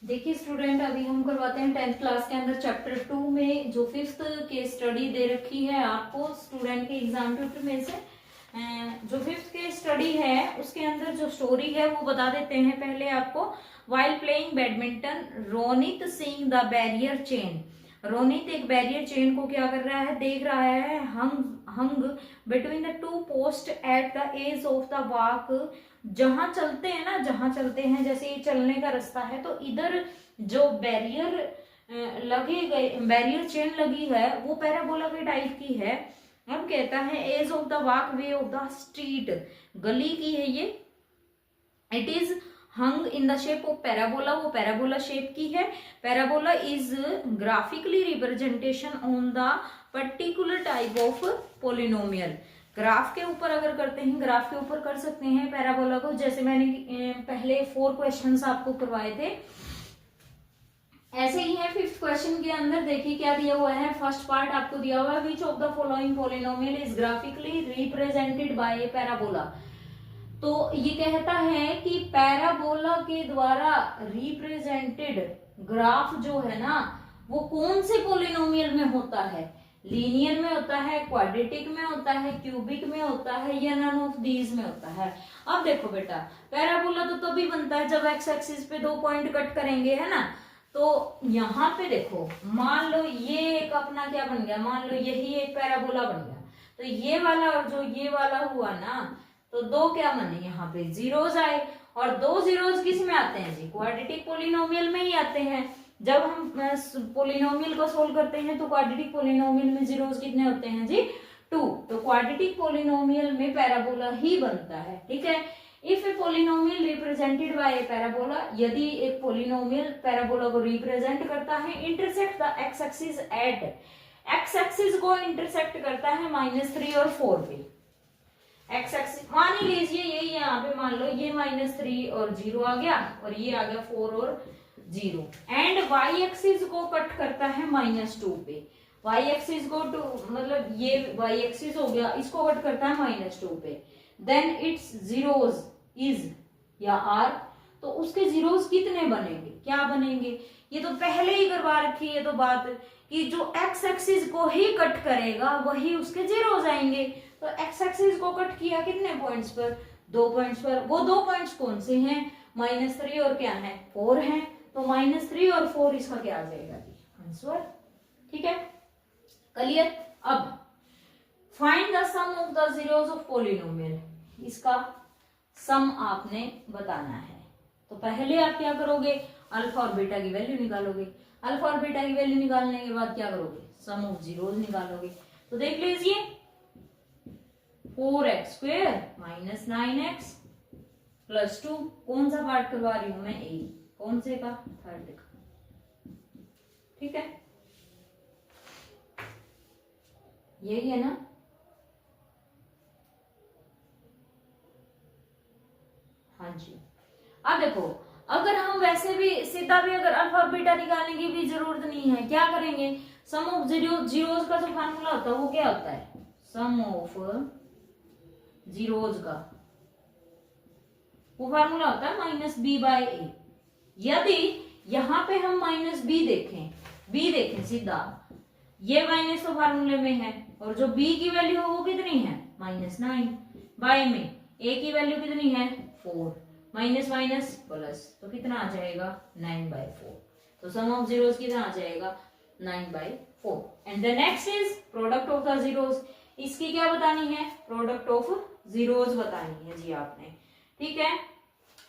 देखिए स्टूडेंट, अभी हम करवाते हैं 10th क्लास के अंदर चैप्टर 2 में जो 5th केस स्टडी दे रखी है आपको स्टूडेंट के एग्जाम ट्यूटर में से। जो 5th केस स्टडी है उसके अंदर जो स्टोरी है वो बता देते हैं पहले आपको। While playing badminton Ronit seeing the barrier chain. Ronit एक बैरियर चेन को क्या कर रहा है, देख रहा है, hung between the two post at the edge of the walk. जहां चलते हैं ना, जहां चलते हैं, जैसे ये चलने का रास्ता है तो इधर जो बैरियर लगे गए, बैरियर चेन लगी है वो पैराबोला के टाइप की है। अब कहता है edge of the walkway of the street, गली की है ये। It is hung in the shape of parabola, वो पैराबोला शेप की है। Parabola is graphically representation on the particular type of polynomial. Graph के ऊपर अगर करते हैं, ग्राफ के ऊपर कर सकते हैं पैराबोला को, जैसे मैंने पहले 4 क्वेश्चंस आपको करवाए थे ऐसे ही है। 5th क्वेश्चन के अंदर देखिए क्या दिया हुआ है। फर्स्ट पार्ट आपको दिया हुआ है, which of the following polynomial is graphically represented by A parabola. तो ये कहता है कि पैराबोला के द्वारा रिप्रेजेंटेड ग्राफ जो है ना वो कौन से पोलिनोमियल में होता है, लीनियर में होता है, क्वाड्रेटिक में होता है, क्यूबिक में होता है, या नन ऑफ दीज में होता है। अब देखो बेटा, पैराबोला तो तभी बनता है जब एक्स एक्सिस पे 2 पॉइंट कट करेंगे, है ना। तो यहाँ पे देखो, मान लो ये एक अपना क्या बन गया, मान लो यही एक पैराबोला बन गया, तो ये वाला और जो ये वाला हुआ ना, तो 2 क्या बने, यहाँ पे जीरोज आए। और 2 जीरोज किस में आते हैं जी, क्वाड्रेटिक पोलिनोमियल में ही आते हैं। जब हम पोलिनोमियल को सोल्व करते हैं तो क्वाड्रेटिक पोलिनोमियल में जीरोज कितने होते हैं जी, 2। तो क्वाड्रेटिक पोलिनोमियल में पैराबोला ही बनता है, ठीक है। If A polynomial represented by A parabola, यदि एक पोलिनोमियल पैराबोला को रिप्रेजेंट करता है, intersect the x axis at, x axis को इंटरसेक्ट करता है -3 और 4 पे। एक्स एक्सिस मान ही लीजिए यही यहाँ पे, मान लो ये -3 और 0 आ गया और ये आ गया 4 और 0। एंड वाई एक्सिस को कट करता है -2 पे। वाई एक्सिस को मतलब ये वाई एक्सिस हो गया, इसको कट करता है -2 पे। देन इट्स जीरोज इज या आर, तो उसके जीरोज कितने बनेंगे, क्या बनेंगे, ये तो पहले ही करवा रखी है तो बात कि जो एक्स एक्सिस को ही कट करेगा वही उसके जीरोज आएंगे। तो एक्स एक्सिस को कट किया कितने पॉइंट्स पर, 2 पॉइंट्स पर। वो 2 पॉइंट्स कौन से हैं, -3 और क्या है, 4 है। तो -3 और 4 इसका क्या आ जाएगा आंसर, ठीक है, क्लियर। अब find the sum of the zeros of polynomial, इसका सम आपने बताना है। तो पहले आप क्या करोगे, अल्फा और बीटा की वैल्यू निकालोगे। अल्फा और बीटा की वैल्यू निकालने के बाद क्या करोगे, सम ऑफ जीरोज निकालोगे। तो देख लीजिए 4x² - 9x + 2, कौन सा पार्ट करवा रही हूं मैं, ए, कौन से का, 3rd का, ठीक है, यही है ना। हाँ जी। अब देखो, अगर हम वैसे भी सीधा भी अगर अल्फा और बीटा निकालने की भी जरूरत नहीं है, क्या करेंगे, सम ऑफ जीरोज का जो फार्मूला होता है वो क्या होता है, सम ऑफ जीरोज का वो फार्मूला होता है -b/a। यदि यहाँ पे हम -b देखें सीधा, ये माइनस तो फार्मूले में है और जो b की वैल्यू है वो कितनी है, -9, बाय में a की वैल्यू कितनी है, 4, माइनस माइनस प्लस, तो कितना आ जाएगा 9/4। तो सम ऑफ जीरोज कितना आ जाएगा 9/4। And the next is product of the zeros, इसकी क्या बतानी है, प्रोडक्ट ऑफ जीरोज बतानी है जी आपने, ठीक है।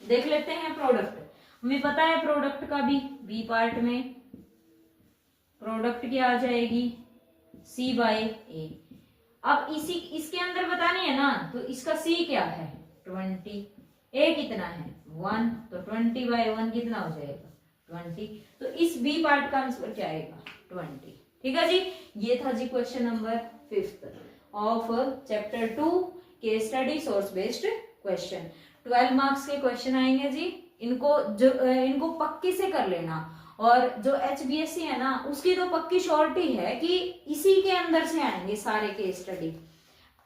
देख लेते हैं प्रोडक्ट, हमें पता है प्रोडक्ट का भी, बी पार्ट में प्रोडक्ट क्या आ जाएगी, c/a। अब इसके अंदर बतानी है ना, तो इसका c क्या है 20, a कितना है 1, तो 20/1 कितना हो जाएगा 20। तो इस b पार्ट का आंसर क्या आएगा 20, ठीक है जी। ये था जी question number 5th of chapter 2 के study source based question. 12 marks के क्वेश्चन आएंगे जी, इनको पक्की से कर लेना। और जो HBSC है ना उसकी तो पक्की श्योरिटी है कि इसी के अंदर से आएंगे सारे केस स्टडी।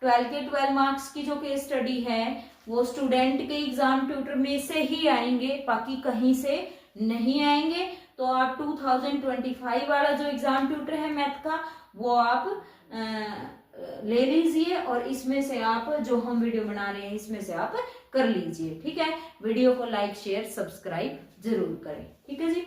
12 मार्क्स की जो केस स्टडी है वो स्टूडेंट के एग्जाम ट्यूटर में से ही आएंगे, बाकी कहीं से नहीं आएंगे तो आप 2025 वाला जो एग्जाम ट्यूटर है मैथ का वो आप ले लीजिए और इसमें से आप जो हम वीडियो बना रहे हैं इसमें से आप कर लीजिए। ठीक है, वीडियो को लाइक शेयर सब्सक्राइब जरूर करें। ठीक है जी।